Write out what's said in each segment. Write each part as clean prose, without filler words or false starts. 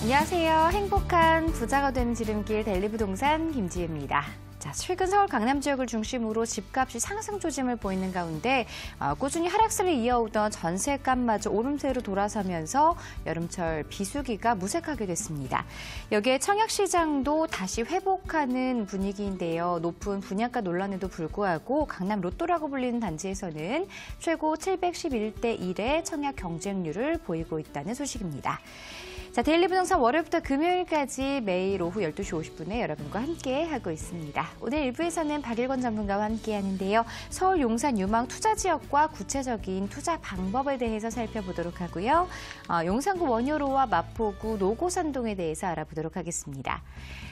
안녕하세요. 행복한 부자가 되는 지름길 델리부동산 김지혜입니다. 자, 최근 서울 강남 지역을 중심으로 집값이 상승 조짐을 보이는 가운데 꾸준히 하락세를 이어오던 전세값마저 오름세로 돌아서면서 여름철 비수기가 무색하게 됐습니다. 여기에 청약시장도 다시 회복하는 분위기인데요. 높은 분양가 논란에도 불구하고 강남 로또라고 불리는 단지에서는 최고 711대 1의 청약 경쟁률을 보이고 있다는 소식입니다. 자, 데일리부동산 월요일부터 금요일까지 매일 오후 12시 50분에 여러분과 함께 하고 있습니다. 오늘 1부에서는 박일권 전문가와 함께 하는데요. 서울 용산 유망 투자 지역과 구체적인 투자 방법에 대해서 살펴보도록 하고요. 용산구 원효로와 마포구 노고산동에 대해서 알아보도록 하겠습니다.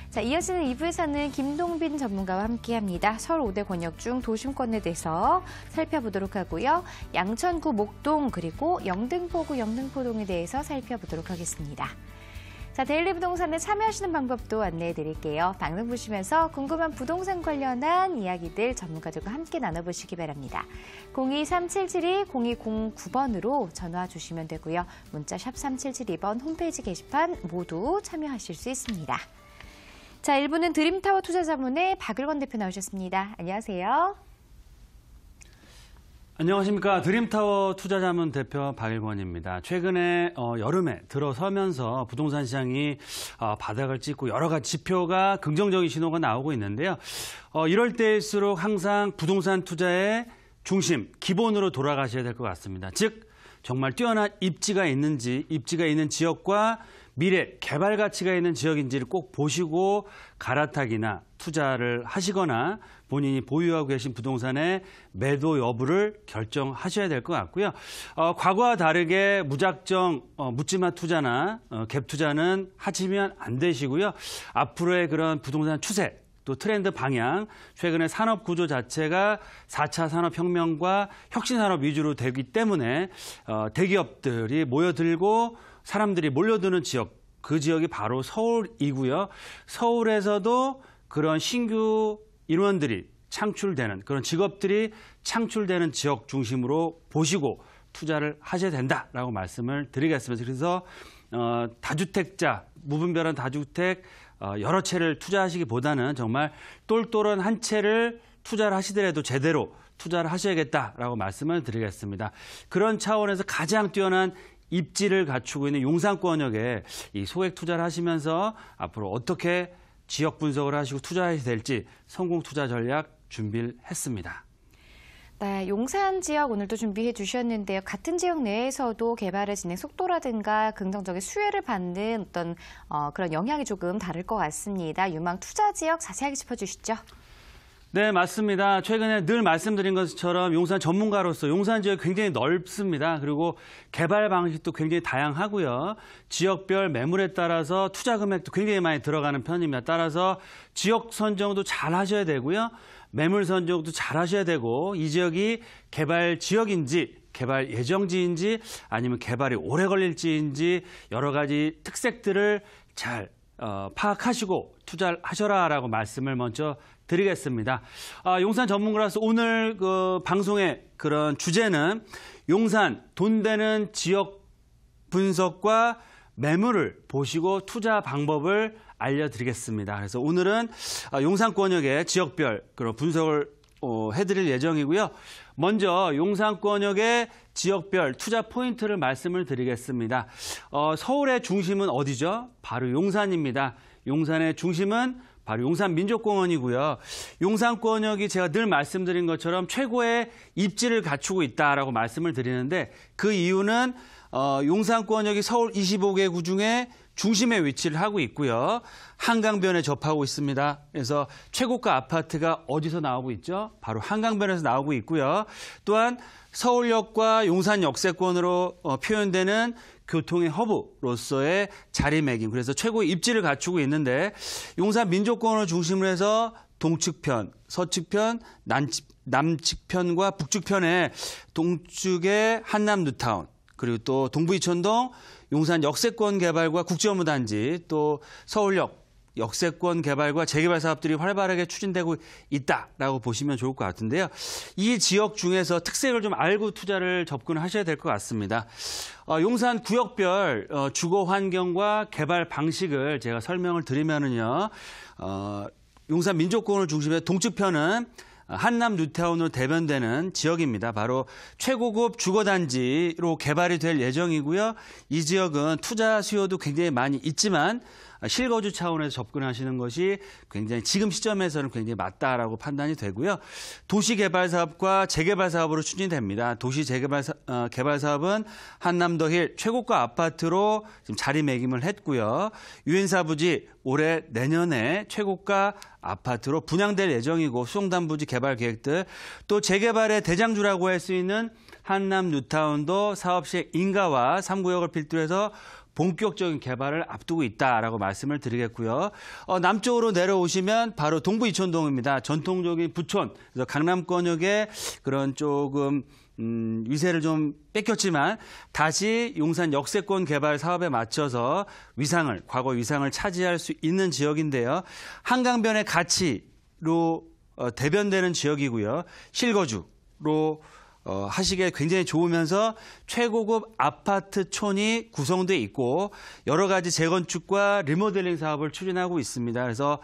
자, 이어지는 2부에서는 김동빈 전문가와 함께합니다. 서울 5대 권역 중 도심권에 대해서 살펴보도록 하고요. 양천구 목동 그리고 영등포구 영등포동에 대해서 살펴보도록 하겠습니다. 자, 데일리부동산에 참여하시는 방법도 안내해드릴게요. 방송 보시면서 궁금한 부동산 관련한 이야기들 전문가들과 함께 나눠보시기 바랍니다. 023772-0209번으로 전화 주시면 되고요. 문자 샵 3772번 홈페이지 게시판 모두 참여하실 수 있습니다. 자, 1부는 드림타워 투자자문의 박일권 대표 나오셨습니다. 안녕하세요. 안녕하십니까. 드림타워 투자자문 대표 박일권입니다. 최근에 여름에 들어서면서 부동산 시장이 바닥을 찍고 여러 가지 지표가 긍정적인 신호가 나오고 있는데요. 이럴 때일수록 항상 부동산 투자의 중심, 기본으로 돌아가셔야 될 것 같습니다. 즉, 정말 뛰어난 입지가 있는지, 입지가 있는 지역과 미래 개발 가치가 있는 지역인지를 꼭 보시고 갈아타기나 투자를 하시거나 본인이 보유하고 계신 부동산의 매도 여부를 결정하셔야 될 것 같고요. 과거와 다르게 무작정 묻지마 투자나 갭 투자는 하시면 안 되시고요. 앞으로의 그런 부동산 추세, 또 트렌드 방향, 최근에 산업 구조 자체가 4차 산업혁명과 혁신산업 위주로 되기 때문에 대기업들이 모여들고 사람들이 몰려드는 지역, 그 지역이 바로 서울이고요. 서울에서도 그런 신규 인원들이 창출되는, 그런 직업들이 창출되는 지역 중심으로 보시고 투자를 하셔야 된다라고 말씀을 드리겠습니다. 그래서 다주택자, 무분별한 다주택 여러 채를 투자하시기보다는 정말 똘똘한 한 채를 투자를 하시더라도 제대로 투자를 하셔야겠다라고 말씀을 드리겠습니다. 그런 차원에서 가장 뛰어난 입지를 갖추고 있는 용산권역에 이 소액 투자를 하시면서 앞으로 어떻게 지역 분석을 하시고 투자해야 될지 성공 투자 전략 준비를 했습니다. 네, 용산 지역 오늘도 준비해 주셨는데요. 같은 지역 내에서도 개발의 진행 속도라든가 긍정적인 수혜를 받는 어떤 그런 영향이 조금 다를 것 같습니다. 유망 투자 지역 자세하게 짚어주시죠. 네, 맞습니다. 최근에 늘 말씀드린 것처럼 용산 전문가로서 용산 지역이 굉장히 넓습니다. 그리고 개발 방식도 굉장히 다양하고요. 지역별 매물에 따라서 투자 금액도 굉장히 많이 들어가는 편입니다. 따라서 지역 선정도 잘 하셔야 되고요. 매물 선정도 잘 하셔야 되고 이 지역이 개발 지역인지 개발 예정지인지 아니면 개발이 오래 걸릴지인지 여러 가지 특색들을 잘 파악하시고 투자를 하셔라라고 말씀을 먼저 드리겠습니다. 용산 전문가로서 오늘 그 방송의 그런 주제는 용산 돈 되는 지역 분석과 매물을 보시고 투자 방법을 알려드리겠습니다. 그래서 오늘은 용산권역의 지역별 그런 분석을 해드릴 예정이고요. 먼저 용산권역의 지역별 투자 포인트를 말씀을 드리겠습니다. 서울의 중심은 어디죠? 바로 용산입니다. 용산의 중심은 바로 용산민족공원이고요. 용산권역이 제가 늘 말씀드린 것처럼 최고의 입지를 갖추고 있다라고 말씀을 드리는데 그 이유는 용산권역이 서울 25개 구 중에 중심에 위치를 하고 있고요. 한강변에 접하고 있습니다. 그래서 최고가 아파트가 어디서 나오고 있죠? 바로 한강변에서 나오고 있고요. 또한 서울역과 용산 역세권으로 표현되는 교통의 허브로서의 자리매김, 그래서 최고의 입지를 갖추고 있는데 용산 민족공원을 중심으로 해서 동측편, 서측편, 남측편과 북측편에 동쪽의 한남 뉴타운, 그리고 또 동부 이촌동, 용산 역세권 개발과 국제업무단지, 또 서울역, 역세권 개발과 재개발 사업들이 활발하게 추진되고 있다라고 보시면 좋을 것 같은데요. 이 지역 중에서 특색을 좀 알고 투자를 접근하셔야 될 것 같습니다. 용산 구역별 주거 환경과 개발 방식을 제가 설명을 드리면은요. 용산 민족공원을 중심해 동측편은 한남 뉴타운으로 대변되는 지역입니다. 바로 최고급 주거단지로 개발이 될 예정이고요. 이 지역은 투자 수요도 굉장히 많이 있지만 실거주 차원에서 접근하시는 것이 굉장히 지금 시점에서는 굉장히 맞다라고 판단이 되고요. 도시개발 사업과 재개발 사업으로 추진됩니다. 도시 재개발 개발 사업은 한남더힐 최고가 아파트로 지금 자리매김을 했고요. 유인사 부지 올해 내년에 최고가 아파트로 분양될 예정이고 수송단 부지 개발 계획들 또 재개발의 대장주라고 할 수 있는 한남 뉴타운도 사업 시행 인가와 3구역을 필두로 해서 본격적인 개발을 앞두고 있다라고 말씀을 드리겠고요. 남쪽으로 내려오시면 바로 동부 이촌동입니다. 전통적인 부촌, 그래서 강남권역의 그런 조금 위세를 좀 뺏겼지만 다시 용산 역세권 개발 사업에 맞춰서 과거 위상을 차지할 수 있는 지역인데요. 한강변의 가치로 대변되는 지역이고요. 실거주로 하시기에 굉장히 좋으면서 최고급 아파트촌이 구성돼 있고 여러 가지 재건축과 리모델링 사업을 추진하고 있습니다. 그래서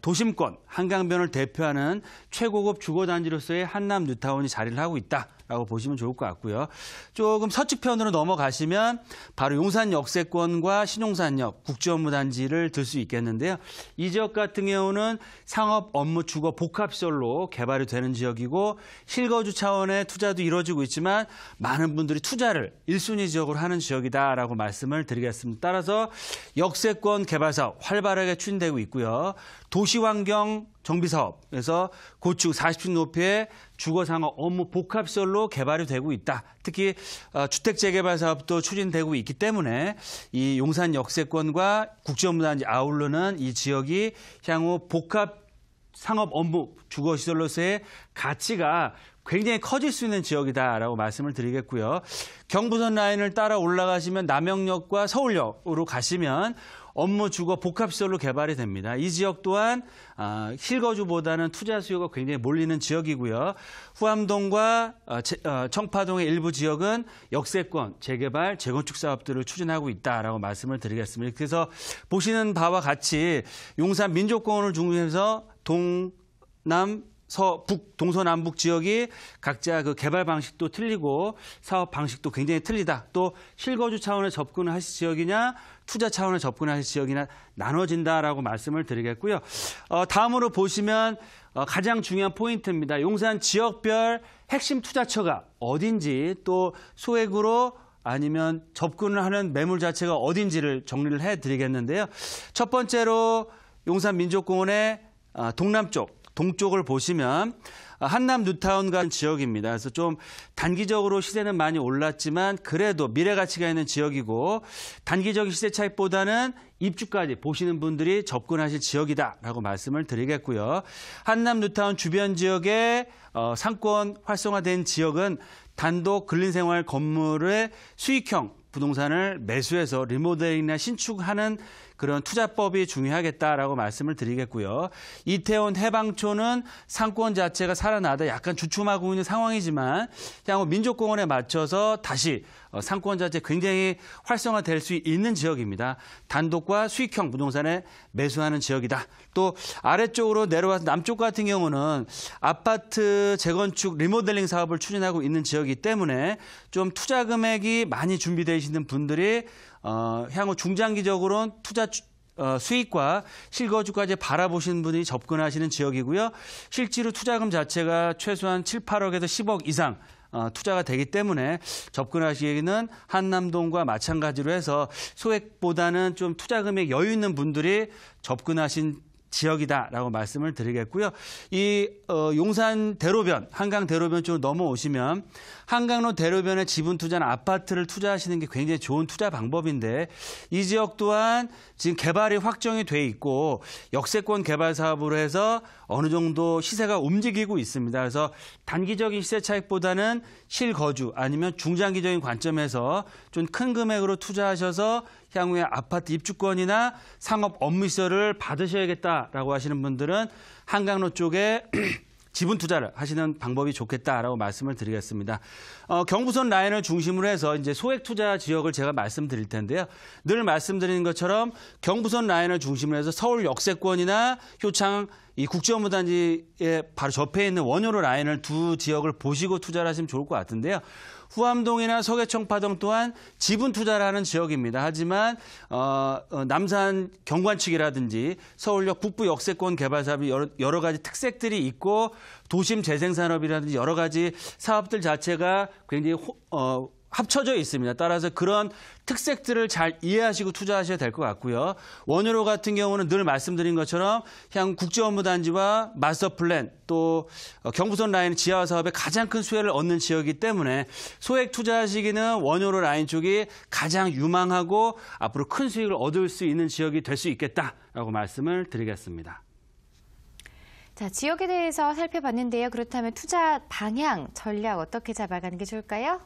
도심권 한강변을 대표하는 최고급 주거단지로서의 한남 뉴타운이 자리를 하고 있다라고 보시면 좋을 것 같고요. 조금 서측편으로 넘어가시면 바로 용산 역세권과 신용산역 국제업무단지를 들 수 있겠는데요. 이 지역 같은 경우는 상업, 업무, 주거 복합시설로 개발이 되는 지역이고 실거주 차원의 투자도 이루어지고 있지만 많은 분들이 투자를 1순위 지역으로 하는 지역이다라고 말씀을 드리겠습니다. 따라서 역세권 개발 사업 활발하게 추진되고 있고요. 도시환경 정비사업에서 고축 40층 높이의 주거상업 업무 복합시설로 개발이 되고 있다. 특히 주택 재개발 사업도 추진되고 있기 때문에 이 용산 역세권과 국제업무단지 아울러는 이 지역이 향후 복합 상업 업무 주거시설로서의 가치가 굉장히 커질 수 있는 지역이다라고 말씀을 드리겠고요. 경부선 라인을 따라 올라가시면 남영역과 서울역으로 가시면 업무 주거 복합시설로 개발이 됩니다. 이 지역 또한 실거주보다는 투자 수요가 굉장히 몰리는 지역이고요. 후암동과 청파동의 일부 지역은 역세권, 재개발, 재건축 사업들을 추진하고 있다라고 말씀을 드리겠습니다. 그래서 보시는 바와 같이 용산 민족공원을 중심해서 북, 동서남북 지역이 각자 그 개발 방식도 틀리고 사업 방식도 굉장히 틀리다. 또 실거주 차원의 접근을 하실 지역이냐 투자 차원의 접근을 하실 지역이나 나눠진다라고 말씀을 드리겠고요. 다음으로 보시면 가장 중요한 포인트입니다. 용산 지역별 핵심 투자처가 어딘지 또 소액으로 아니면 접근을 하는 매물 자체가 어딘지를 정리를 해드리겠는데요. 첫 번째로 용산 민족공원의 동남쪽, 동쪽을 보시면 한남 뉴타운 같은 지역입니다. 그래서 좀 단기적으로 시세는 많이 올랐지만 그래도 미래 가치가 있는 지역이고 단기적인 시세 차익보다는 입주까지 보시는 분들이 접근하실 지역이다라고 말씀을 드리겠고요. 한남 뉴타운 주변 지역의 상권 활성화된 지역은 단독 근린생활 건물의 수익형 부동산을 매수해서 리모델링이나 신축하는 그런 투자법이 중요하겠다라고 말씀을 드리겠고요. 이태원 해방촌은 상권 자체가 살아나다 약간 주춤하고 있는 상황이지만 향후 민족공원에 맞춰서 다시 상권 자체 굉장히 활성화될 수 있는 지역입니다. 단독과 수익형 부동산에 매수하는 지역이다. 또 아래쪽으로 내려와서 남쪽 같은 경우는 아파트 재건축 리모델링 사업을 추진하고 있는 지역이기 때문에 좀 투자 금액이 많이 준비되시는 분들이 향후 중장기적으로는 투자 수익과 실거주까지 바라보시는 분이 접근하시는 지역이고요. 실제로 투자금 자체가 최소한 7, 8억에서 10억 이상 투자가 되기 때문에 접근하시기에는 한남동과 마찬가지로 해서 소액보다는 좀 투자 금액 여유 있는 분들이 접근하신 지역이다라고 말씀을 드리겠고요. 이 용산 대로변, 한강 대로변 쪽으로 넘어오시면 한강로 대로변에 지분 투자나 아파트를 투자하시는 게 굉장히 좋은 투자 방법인데 이 지역 또한 지금 개발이 확정이 돼 있고 역세권 개발 사업으로 해서 어느 정도 시세가 움직이고 있습니다. 그래서 단기적인 시세 차익보다는 실거주 아니면 중장기적인 관점에서 좀 큰 금액으로 투자하셔서 향후에 아파트 입주권이나 상업 업무시설을 받으셔야겠다라고 하시는 분들은 한강로 쪽에 지분 투자를 하시는 방법이 좋겠다라고 말씀을 드리겠습니다. 경부선 라인을 중심으로 해서 이제 소액 투자 지역을 제가 말씀드릴 텐데요. 늘 말씀드리는 것처럼 경부선 라인을 중심으로 해서 서울 역세권이나 효창 이 국제업무단지에 바로 접해 있는 원효로 라인을 두 지역을 보시고 투자를 하시면 좋을 것 같은데요. 후암동이나 서계청 파동 또한 지분 투자를 하는 지역입니다. 하지만 남산 경관측이라든지 서울역 북부 역세권 개발 사업이 여러 가지 특색들이 있고 도심 재생산업이라든지 여러 가지 사업들 자체가 굉장히 합쳐져 있습니다. 따라서 그런 특색들을 잘 이해하시고 투자하셔야 될 것 같고요. 원효로 같은 경우는 늘 말씀드린 것처럼 향후 국제업무단지와 마스터플랜 또 경부선 라인 지하화 사업에 가장 큰 수혜를 얻는 지역이기 때문에 소액 투자하시기는 원효로 라인 쪽이 가장 유망하고 앞으로 큰 수익을 얻을 수 있는 지역이 될 수 있겠다라고 말씀을 드리겠습니다. 자, 지역에 대해서 살펴봤는데요. 그렇다면 투자 방향, 전략 어떻게 잡아가는 게 좋을까요?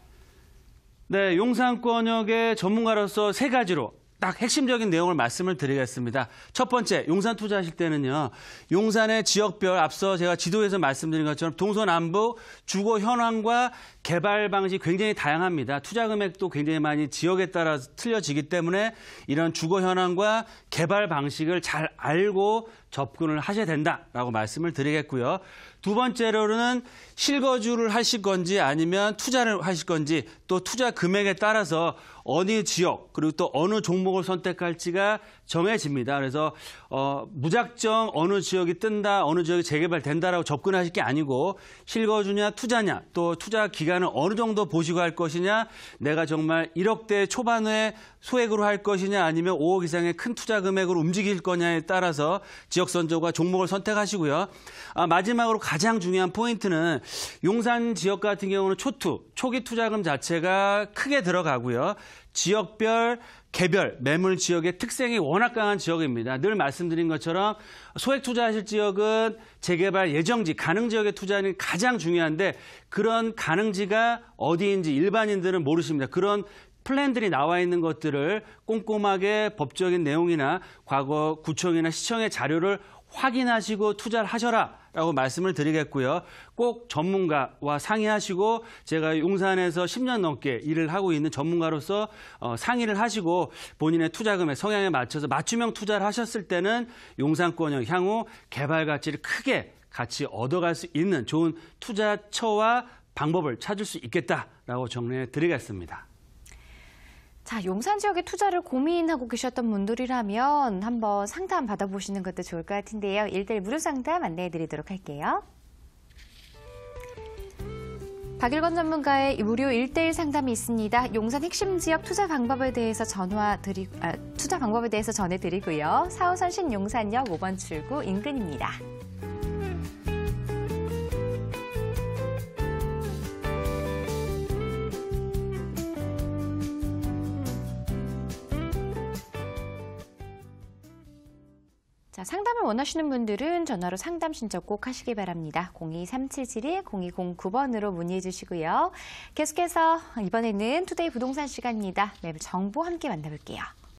네, 용산권역의 전문가로서 세 가지로 딱 핵심적인 내용을 말씀을 드리겠습니다. 첫 번째, 용산 투자하실 때는요. 용산의 지역별 앞서 제가 지도에서 말씀드린 것처럼 동서남북 주거 현황과 개발 방식이 굉장히 다양합니다. 투자 금액도 굉장히 많이 지역에 따라 틀려지기 때문에 이런 주거 현황과 개발 방식을 잘 알고 접근을 하셔야 된다라고 말씀을 드리겠고요. 두 번째로는 실거주를 하실 건지 아니면 투자를 하실 건지 또 투자 금액에 따라서 어느 지역 그리고 또 어느 종목을 선택할지가 정해집니다. 그래서 무작정 어느 지역이 뜬다, 어느 지역이 재개발된다라고 접근하실 게 아니고 실거주냐 투자냐 또 투자 기간을 어느 정도 보시고 할 것이냐 내가 정말 1억대 초반에 소액으로 할 것이냐 아니면 5억 이상의 큰 투자 금액으로 움직일 거냐에 따라서 지역 선정과 종목을 선택하시고요. 마지막으로 가장 중요한 포인트는 용산 지역 같은 경우는 초기 투자금 자체가 크게 들어가고요. 지역별 개별 매물 지역의 특성이 워낙 강한 지역입니다. 늘 말씀드린 것처럼 소액 투자하실 지역은 재개발 예정지, 가능 지역의 투자는 가장 중요한데 그런 가능지가 어디인지 일반인들은 모르십니다. 그런 플랜들이 나와 있는 것들을 꼼꼼하게 법적인 내용이나 과거 구청이나 시청의 자료를 확인하시고 투자를 하셔라라고 말씀을 드리겠고요. 꼭 전문가와 상의하시고 제가 용산에서 10년 넘게 일을 하고 있는 전문가로서 상의를 하시고 본인의 투자금의 성향에 맞춰서 맞춤형 투자를 하셨을 때는 용산권역 향후 개발 가치를 크게 같이 얻어갈 수 있는 좋은 투자처와 방법을 찾을 수 있겠다라고 정리해 드리겠습니다. 자, 용산 지역에 투자를 고민하고 계셨던 분들이라면 한번 상담 받아보시는 것도 좋을 것 같은데요. 1:1 무료 상담 안내해드리도록 할게요. 박일권 전문가의 무료 1:1 상담이 있습니다. 용산 핵심 지역 투자 방법에 대해서 전해드리고요. 4호선 신용산역 5번 출구 인근입니다. 자, 상담을 원하시는 분들은 전화로 상담 신청 꼭 하시기 바랍니다. 02-3772-0209번으로 문의해 주시고요. 계속해서 이번에는 투데이 부동산 시간입니다. 매물 정보 함께 만나볼게요.